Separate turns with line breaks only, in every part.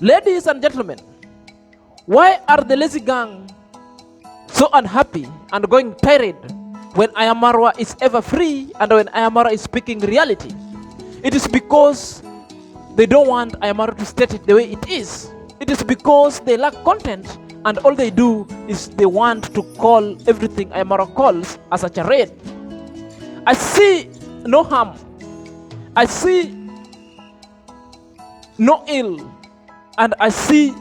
Ladies and gentlemen, why are the lazy gang so unhappy and going tired when I Am Marwa is ever free and when I Am Marwa is speaking reality? It is because they don't want I Am Marwa to state it the way it is. It is because they lack content and all they do is they want to call everything I Am Marwa calls as a charade. I see no harm. I see no ill. And I see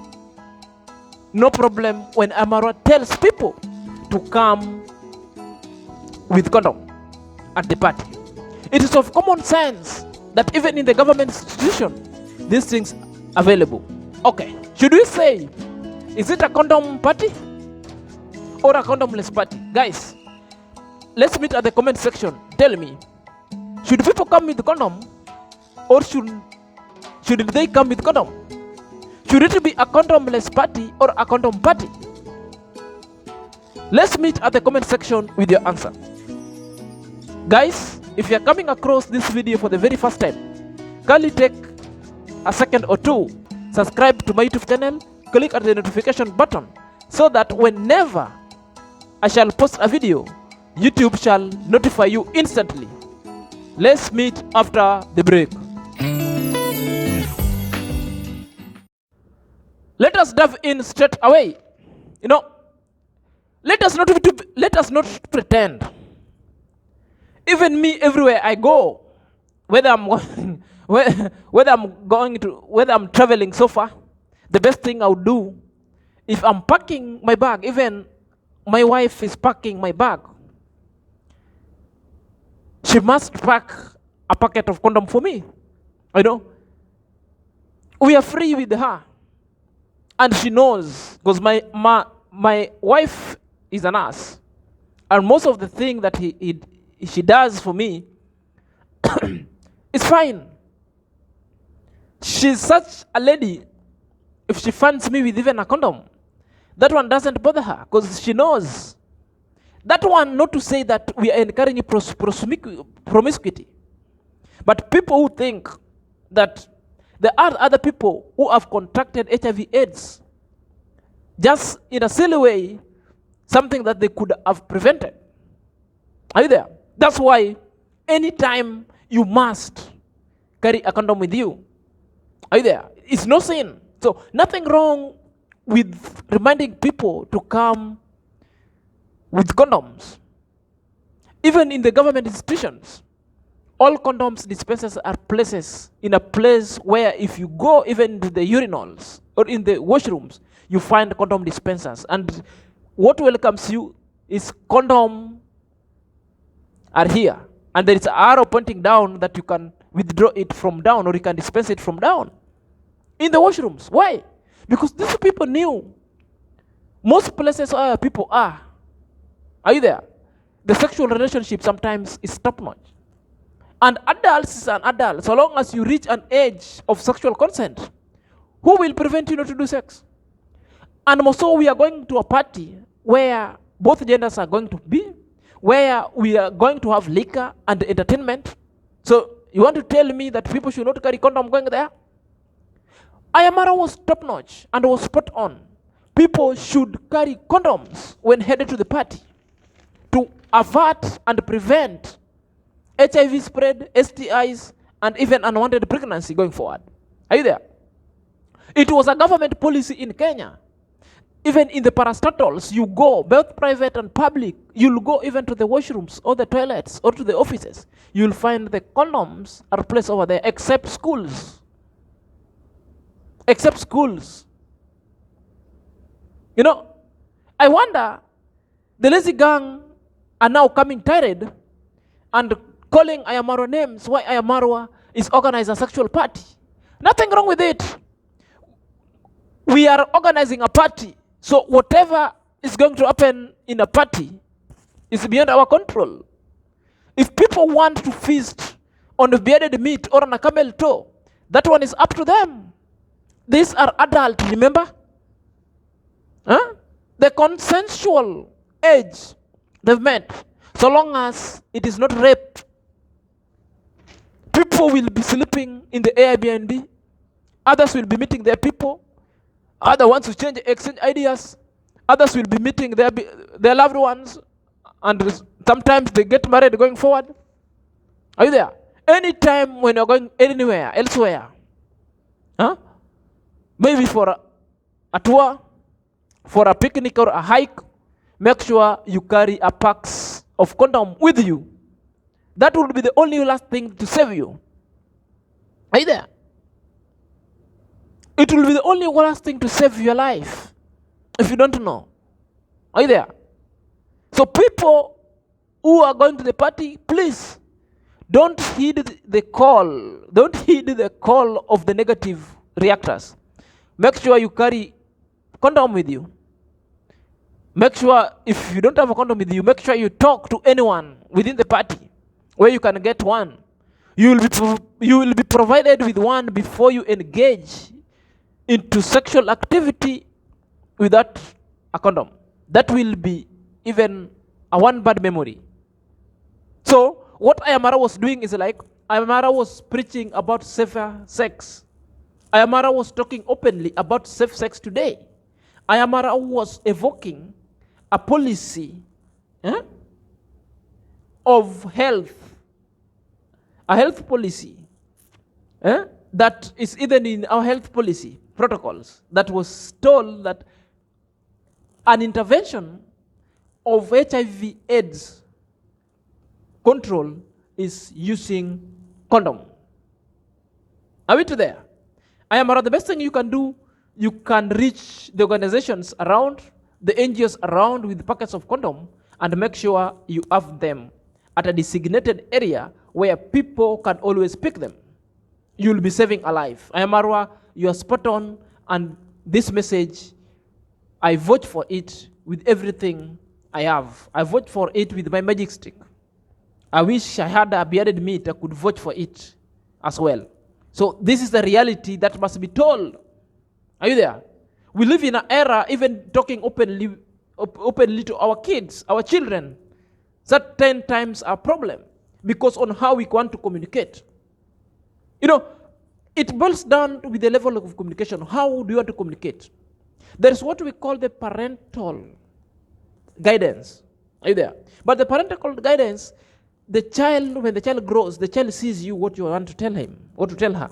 no problem when I Am Marwa tells people to come with condom at the party. It is of common sense that even in the government institution, these things available. Okay, should we say, is it a condom party or a condomless party? Guys, let's meet at the comment section. Tell me, should people come with condom or shouldn't they come with condom? Should it be a condomless party or a condom party? Let's meet at the comment section with your answer. Guys, if you are coming across this video for the very first time, kindly take a second or two, subscribe to my YouTube channel, click at the notification button so that whenever I shall post a video, YouTube shall notify you instantly. Let's meet after the break. Let us dive in straight away. Let us not pretend. Even me, everywhere I go, whether I'm traveling so far, the best thing I would do, if I'm packing my bag, even my wife is packing my bag, she must pack a packet of condom for me. We are free with her. And she knows, because my wife is a nurse, and most of the thing that she does for me is fine. She's such a lady. If she funds me with even a condom, that one doesn't bother her, because she knows. That one, not to say that we are encouraging promiscuity, but people who think that there are other people who have contracted HIV/AIDS just in a silly way, something that they could have prevented. Are you there? That's why anytime you must carry a condom with you. Are you there? It's no sin. So nothing wrong with reminding people to come with condoms. Even in the government institutions, all condoms dispensers are places in a place where if you go even to the urinals or in the washrooms, you find condom dispensers. And what welcomes you is condom are here. And there is an arrow pointing down that you can withdraw it from down or you can dispense it from down. In the washrooms. Why? Because these people knew. Most places where people are you there? The sexual relationship sometimes is top-notch. And adults is an adult, so long as you reach an age of sexual consent. Who will prevent you not to do sex? And also we are going to a party where both genders are going to be, where we are going to have liquor and entertainment. So you want to tell me that people should not carry condom going there? I Am Marwa was top-notch and was spot on. People should carry condoms when headed to the party to avert and prevent HIV spread, STIs, and even unwanted pregnancy going forward. Are you there? It was a government policy in Kenya. Even in the parastatals, you go, both private and public, you'll go even to the washrooms or the toilets or to the offices. You'll find the condoms are placed over there, except schools. Except schools. I wonder, the lazy gang are now coming tired and calling I Am Marwa names, why I Am Marwa is organizing a sexual party. Nothing wrong with it. We are organizing a party, so whatever is going to happen in a party is beyond our control. If people want to feast on the bearded meat or on a camel toe, that one is up to them. These are adults, remember? The consensual age they've met, so long as it is not rape. People will be sleeping in the Airbnb. Others will be meeting their people. Other ones will exchange ideas. Others will be meeting their loved ones, and sometimes they get married going forward. Are you there? Anytime when you're going anywhere, elsewhere, maybe for a tour, for a picnic or a hike, make sure you carry a packs of condom with you. That will be the only last thing to save you. Are you there? It will be the only last thing to save your life if you don't know. Are you there? So people who are going to the party, please don't heed the call. Don't heed the call of the negative reactors. Make sure you carry condom with you. Make sure if you don't have a condom with you, make sure you talk to anyone within the party where you can get one. You will be provided with one before you engage into sexual activity without a condom. That will be even a one bad memory. So what A.M QAROL was doing is like, A.M QAROL was preaching about safer sex. A.M QAROL was talking openly about safe sex today. A.M QAROL was evoking a policy of health, a health policy that is even in our health policy protocols, that was told that an intervention of HIV/AIDS control is using condom. Are we to there? A.M QAROL, the best thing you can do, you can reach the organizations around, the NGOs around with packets of condom, and make sure you have them at a designated area where people can always pick them. You'll be saving a life. A.M QAROL, you are spot on, and this message, I vote for it with everything I have. I vote for it with my magic stick. I wish I had a bearded meat, I could vote for it as well. So this is the reality that must be told. Are you there? We live in an era, even talking openly to our kids, our children, that 10 times a problem because on how we want to communicate. You know, it boils down with the level of communication. How do you want to communicate? There is what we call the parental guidance. Are you there? But the parental guidance, the child, when the child grows, the child sees you what you want to tell him or to tell her.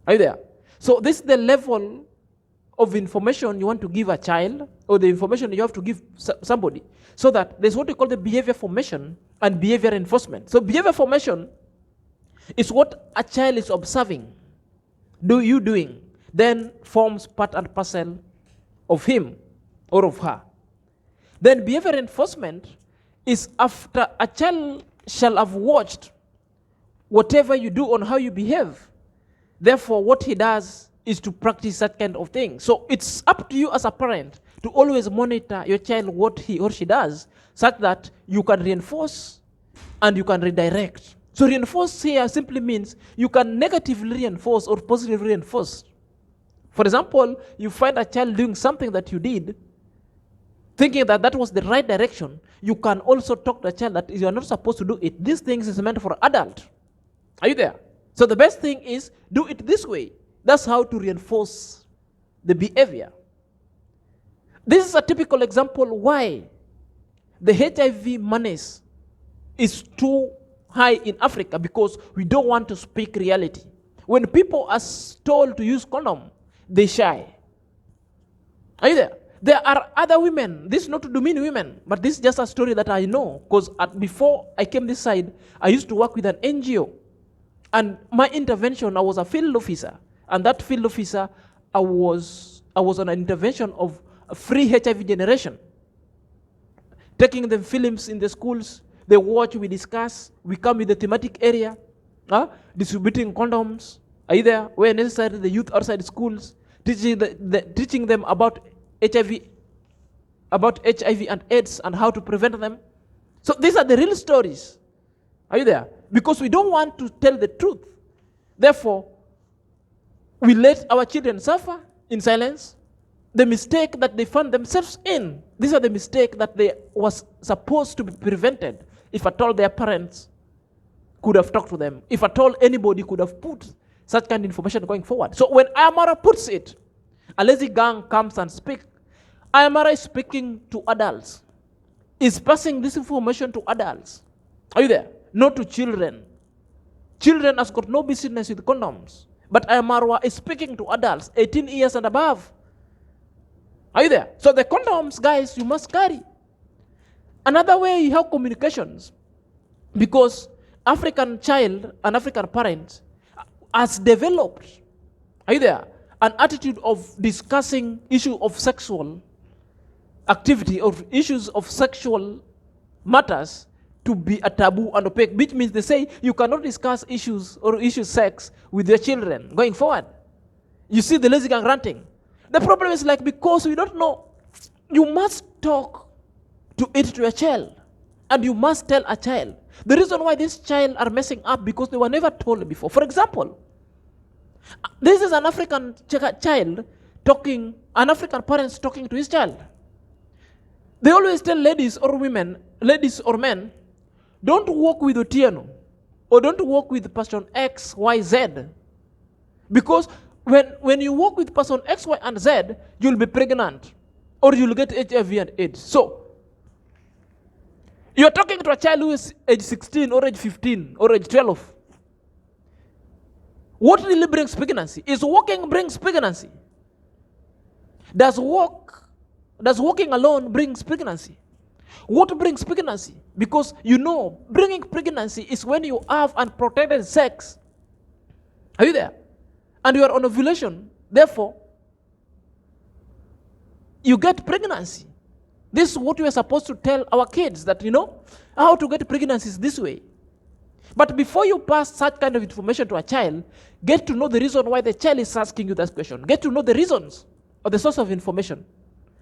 Are you there? So this is the level of information you want to give a child, or the information you have to give somebody, so that there's what we call the behavior formation and behavior enforcement. So behavior formation is what a child is observing, doing, then forms part and parcel of him or of her. Then behavior enforcement is after a child shall have watched whatever you do on how you behave. Therefore, what he does is to practice that kind of thing. So it's up to you as a parent to always monitor your child, what he or she does, such that you can reinforce and you can redirect. So reinforce here simply means you can negatively reinforce or positively reinforce. For example, you find a child doing something that you did, thinking that that was the right direction, you can also talk to the child that you are not supposed to do it. These things is meant for adult. Are you there? So the best thing is do it this way. That's how to reinforce the behavior. This is a typical example why the HIV menace is too high in Africa, because we don't want to speak reality. When people are told to use condom, they shy. Are you there? There are other women. This is not to demean women, but this is just a story that I know, because before I came this side, I used to work with an NGO. And my intervention, I was a field officer. And that field officer, I was on an intervention of a free HIV generation. Taking them films in the schools, they watch, we discuss, we come with the thematic area, distributing condoms, are you there? Where necessary, the youth outside schools, teaching them about HIV and AIDS and how to prevent them. So these are the real stories. Are you there? Because we don't want to tell the truth. Therefore, we let our children suffer in silence. The mistake that they found themselves in, these are the mistake that they was supposed to be prevented if at all their parents could have talked to them, if at all anybody could have put such kind of information going forward. So when A.M QAROL puts it, A lazy gang comes and speaks. I am already speaking to adults. Is passing this information to adults. Are you there? Not to children. Children has got no business with condoms. But Marwa is speaking to adults, 18 years and above. Are you there? So the condoms, guys, you must carry. Another way you have communications, because African child and African parent has developed, are you there, an attitude of discussing issue of sexual activity or issues of sexual matters to be a taboo and opaque, which means they say you cannot discuss issues or issue sex with your children going forward. You see the lazy gang ranting. The problem is like, because we don't know, you must talk to it to a child, and you must tell a child. The reason why this child are messing up because they were never told before. For example, this is an African child talking, an African parent talking to his child. They always tell ladies or women, ladies or men, don't walk with Otieno, or don't walk with person X, Y, Z. Because when you walk with person X, Y, and Z, you'll be pregnant, or you'll get HIV and AIDS. So, you're talking to a child who is age 16, or age 15, or age 12. What really brings pregnancy? Is walking brings pregnancy? Does walking alone brings pregnancy? What brings pregnancy? Because you know, bringing pregnancy is when you have unprotected sex. Are you there? And you are on ovulation. Therefore, you get pregnancy. This is what we are supposed to tell our kids, that, you know, how to get pregnancy is this way. But before you pass such kind of information to a child, get to know the reason why the child is asking you that question. Get to know the reasons or the source of information.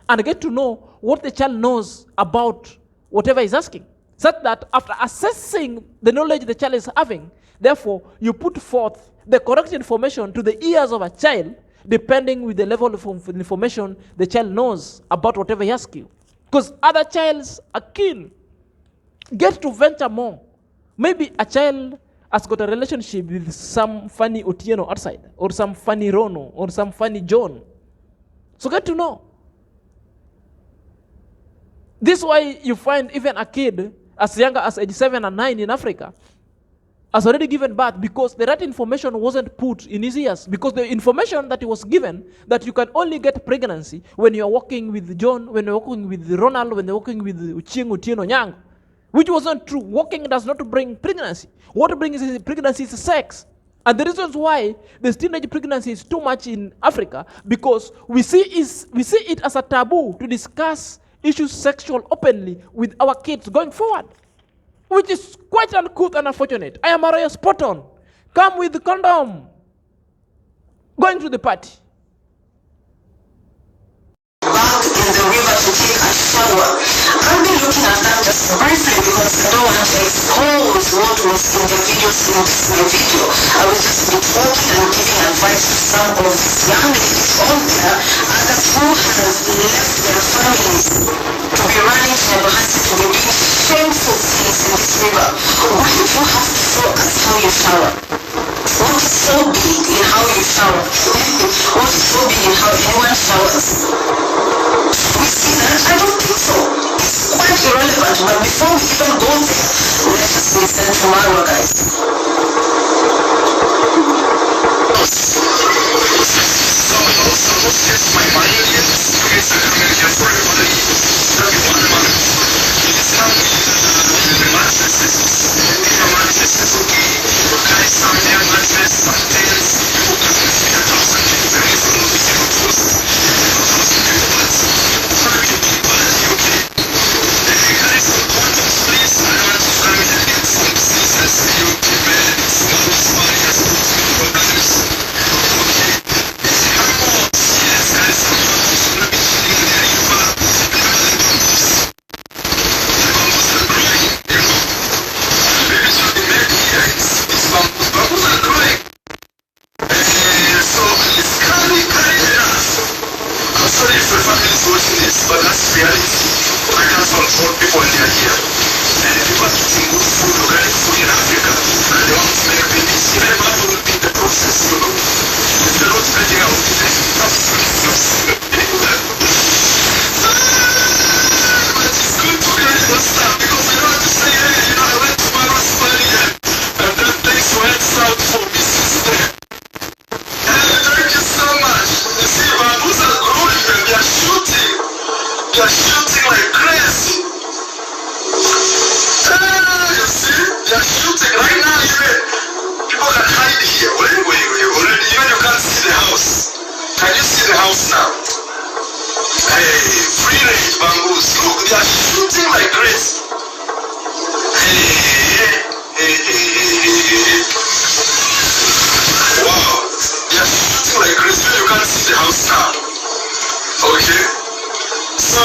And get to know what the child knows about whatever is asking. Such that after assessing the knowledge the child is having, therefore, you put forth the correct information to the ears of a child, depending with the level of information the child knows about whatever he asks you. Because other childs are keen. Get to venture more. Maybe a child has got a relationship with some funny Otieno outside, or some funny Rono, or some funny John. So get to know. This is why you find even a kid as young as age 7 and 9 in Africa has already given birth, because the right information wasn't put in his ears. Because the information that he was given, that you can only get pregnancy when you're walking with John, when you're walking with Ronald, when you're walking with Uching, Utieno, Nyang, which wasn't true. Walking does not bring pregnancy. What brings pregnancy is sex. And the reasons why the teenage pregnancy is too much in Africa, because we see it as a taboo to discuss issues sexual openly with our kids going forward, which is quite uncouth and unfortunate. I am already spot on. Come with the condom. Going to the party.
Back in the river to take a shower. I've been looking at that just briefly because I don't want to expose what was in the videos in this new video. I will just be talking and giving advice to some of these young ladies out there, others who have left their families to be running to Bahasi, to be doing shameful things in this river. Why do you have to focus how you shower? What is so big in how you shower? What is so big in how anyone showers? We see that? I don't think so. It's quite irrelevant, but before we even go there, let us listen to marwa, guys. are shooting like crazy. You see? They are shooting right now. Even people can hide here. Wait. Already, even you can't see the house. Can you see the house now? Hey, free range bamboos. Look, they are shooting like crazy. Hey. Wow, they are shooting like crazy. You can't see the house now. Okay? So,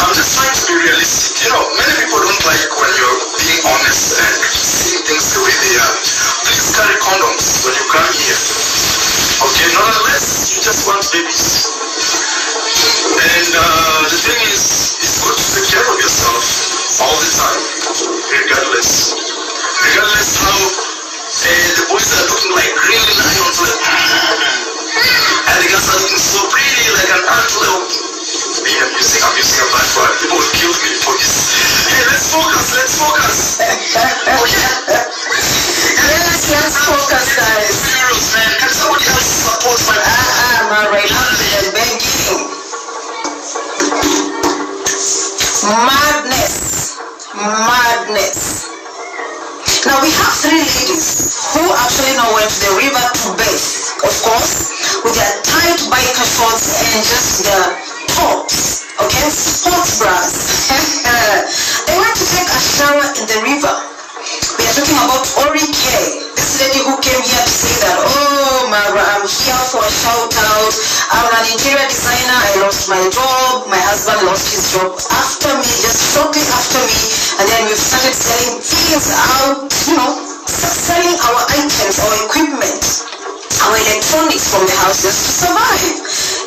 I'm just trying to be realistic. You know, many people don't like when you're being honest and seeing things the way they are. Please carry condoms when you come here. Okay, not unless you just want babies. And the thing is, it's good to take care of yourself all the time, regardless how the boys are looking like really lions, and the girls are looking so pretty like an antelope. I'm using a bad word. People will kill me for this. Hey, let's focus. Let's focus, guys. Serious, man. Can somebody else support my
I'm right now begging. Madness. Now we have three ladies who actually now went to the river to bathe, of course, with their tight biker shorts and just their tops, okay, sports bras. They went to take a shower in the river. We are talking about Ori K. This lady who came here to say that, oh, Mara, I'm here for a shout out. I'm an interior designer. I lost my job. My husband lost his job after me, just shortly after me. And then we've started selling things out, selling our items, our equipment, our electronics from the house just to survive.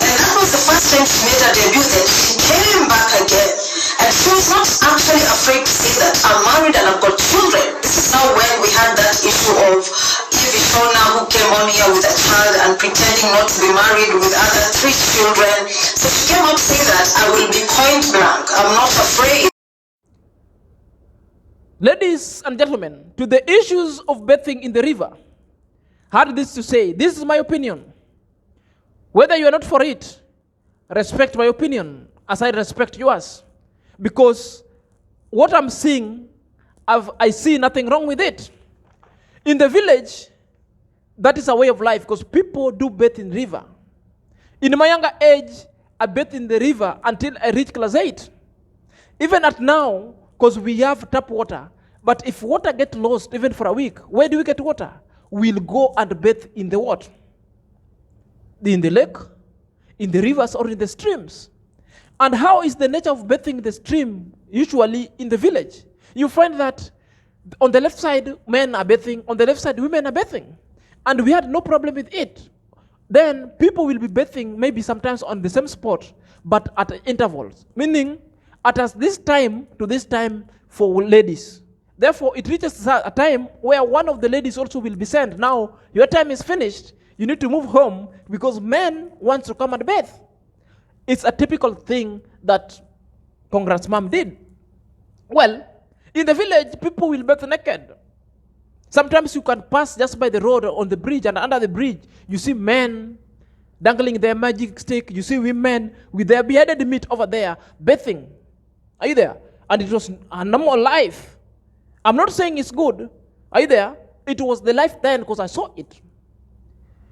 And that was the first time she made her debut. Then she came back again. And she was not actually afraid to say that I'm married and I've got children. This is now when we had that issue of Evie Shona who came on here with a child and pretending not to be married with other 3 children. So she came out to say that I will be point blank. I'm not afraid.
Ladies and gentlemen, to the issues of bathing in the river, had this to say, this is my opinion. Whether you are not for it, respect my opinion as I respect yours. Because what I'm seeing, I see nothing wrong with it. In the village, that is a way of life because people do bathe in river. In my younger age, I bathed in the river until I reached class 8. Even at now, because we have tap water, but if water gets lost even for a week, where do we get water? We'll go and bathe in the water. In the lake, in the rivers, or in the streams. And how is the nature of bathing in the stream usually in the village? You find that on the left side, men are bathing, on the left side, women are bathing. And we had no problem with it. Then people will be bathing maybe sometimes on the same spot, but at intervals. Meaning, at this time to this time for ladies. Therefore, it reaches a time where one of the ladies also will be sent. Now, your time is finished. You need to move home because men want to come and bathe. It's a typical thing that Congress mom did. Well, in the village, people will bathe naked. Sometimes you can pass just by the road on the bridge, and under the bridge, you see men dangling their magic stick. You see women with their beheaded meat over there bathing. Are you there? And it was a normal life. I'm not saying it's good. Are you there? It was the life then because I saw it.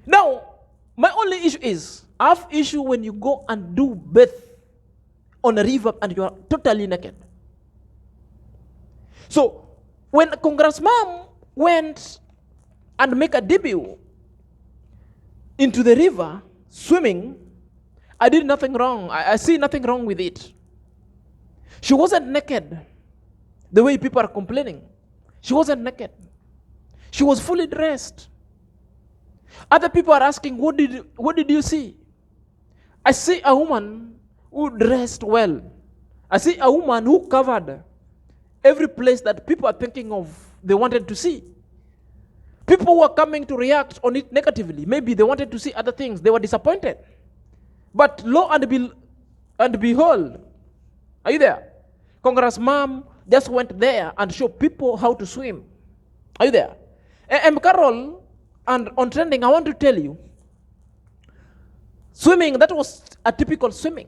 Now, my only issue is, I have issue when you go and do bath on a river and you are totally naked. So, when Congressman went and make a debut into the river, swimming, I did nothing wrong. I see nothing wrong with it. She wasn't naked the way people are complaining. She wasn't naked. She was fully dressed. Other people are asking, what did you see? I see a woman who dressed well. I see a woman who covered every place that people are thinking of they wanted to see. People were coming to react on it negatively. Maybe they wanted to see other things. They were disappointed. But lo and behold, are you there? Congress mom just went there and showed people how to swim. Are you there? A.M QAROL and ontrending, I want to tell you, swimming, that was a typical swimming.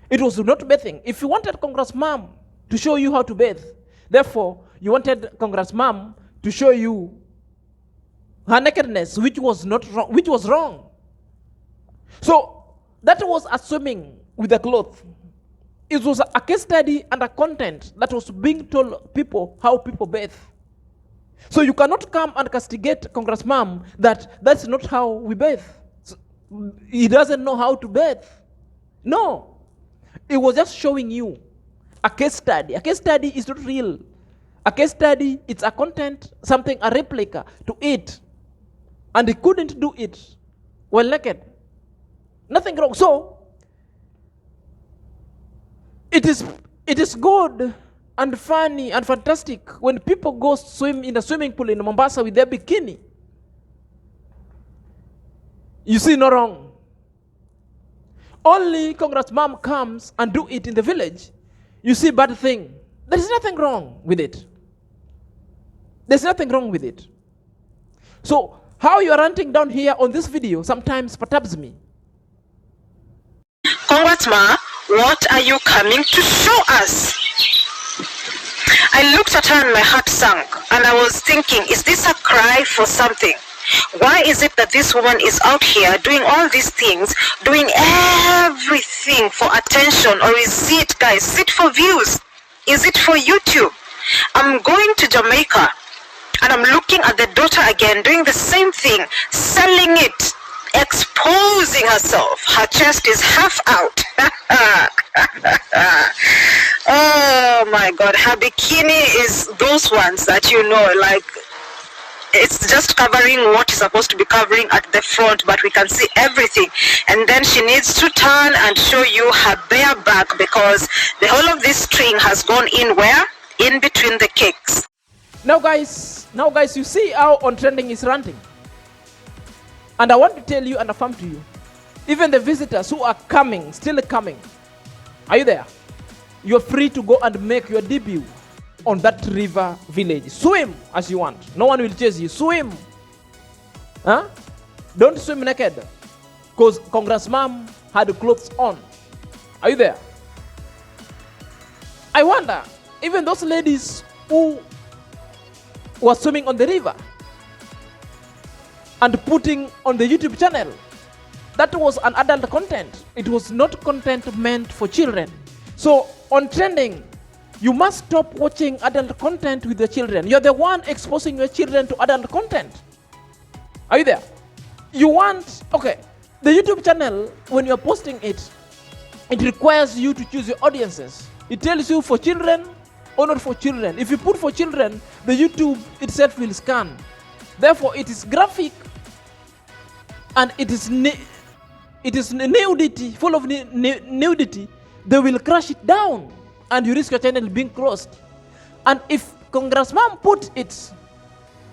It was not bathing. If you wanted Congress mom to show you how to bathe, therefore you wanted Congress mom to show you her nakedness, which was not wrong, which was wrong. So that was assuming with the cloth. It was a case study and a content that was being told people how people bathe. So you cannot come and castigate Congress mom that that's not how we bathe. So he doesn't know how to bathe. No. It was just showing you a case study. A case study is not real. A case study, it's a content, something, a replica to it. And he couldn't do it while naked. Nothing wrong. So, it is good and funny and fantastic when people go swim in a swimming pool in Mombasa with their bikini. You see no wrong. Only Congress mom comes and do it in the village. You see bad thing. There is nothing wrong with it. There's nothing wrong with it. So, how you are ranting down here on this video sometimes perturbs me.
Congrats, Ma, what are you coming to show us? I looked at her and my heart sank, and I was thinking, is this a cry for something? Why is it that this woman is out here doing all these things, doing everything for attention? Or is it, guys, is it for views? Is it for YouTube? I'm going to Jamaica, and I'm looking at the daughter again, doing the same thing, selling it, exposing herself. Her chest is half out. Oh my God, her bikini is those ones that, you know, like, it's just covering what is supposed to be covering at the front, but we can see everything. And then she needs to turn and show you her bare back, because the whole of this string has gone in where? In between the cakes.
Now guys, you see how ontrending is ranting. And I want to tell you and affirm to you, even the visitors who are coming, still coming, are you there? You're free to go and make your debut on that river village. Swim as you want. No one will chase you. Swim. Huh? Don't swim naked. Because Congress mom had clothes on. Are you there? I wonder, even those ladies who were swimming on the river and putting on the YouTube channel, that was an adult content. It was not content meant for children. So on trending, you must stop watching adult content with your children. You're the one exposing your children to adult content. Are you there? You want, okay, the YouTube channel, when you're posting it, it requires you to choose your audiences. It tells you for children or not for children. If you put for children, the YouTube itself will scan. Therefore, it is graphic and it is nudity, full of nudity. They will crash it down and you risk your channel being closed. And if Congressman put it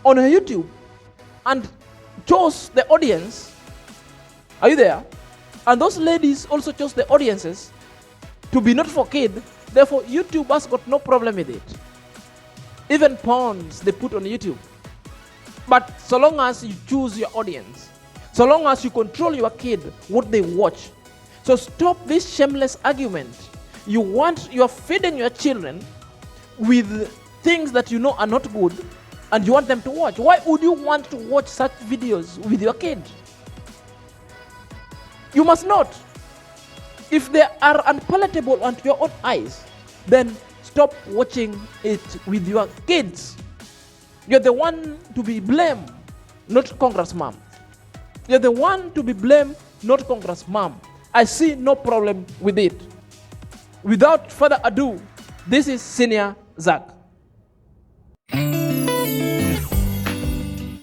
on her YouTube and chose the audience, are you there? And those ladies also chose the audiences to be not for kids. Therefore, YouTube has got no problem with it. Even porns they put on YouTube. But so long as you choose your audience, so long as you control your kid, what they watch. So stop this shameless argument. You are feeding your children with things that you know are not good, and you want them to watch. Why would you want to watch such videos with your kid? You must not. If they are unpalatable unto your own eyes, then stop watching it with your kids. You're the one to be blamed, not Congress mom. You're the one to be blamed, not Congress mom. I see no problem with it. Without further ado, this is Senior Zack.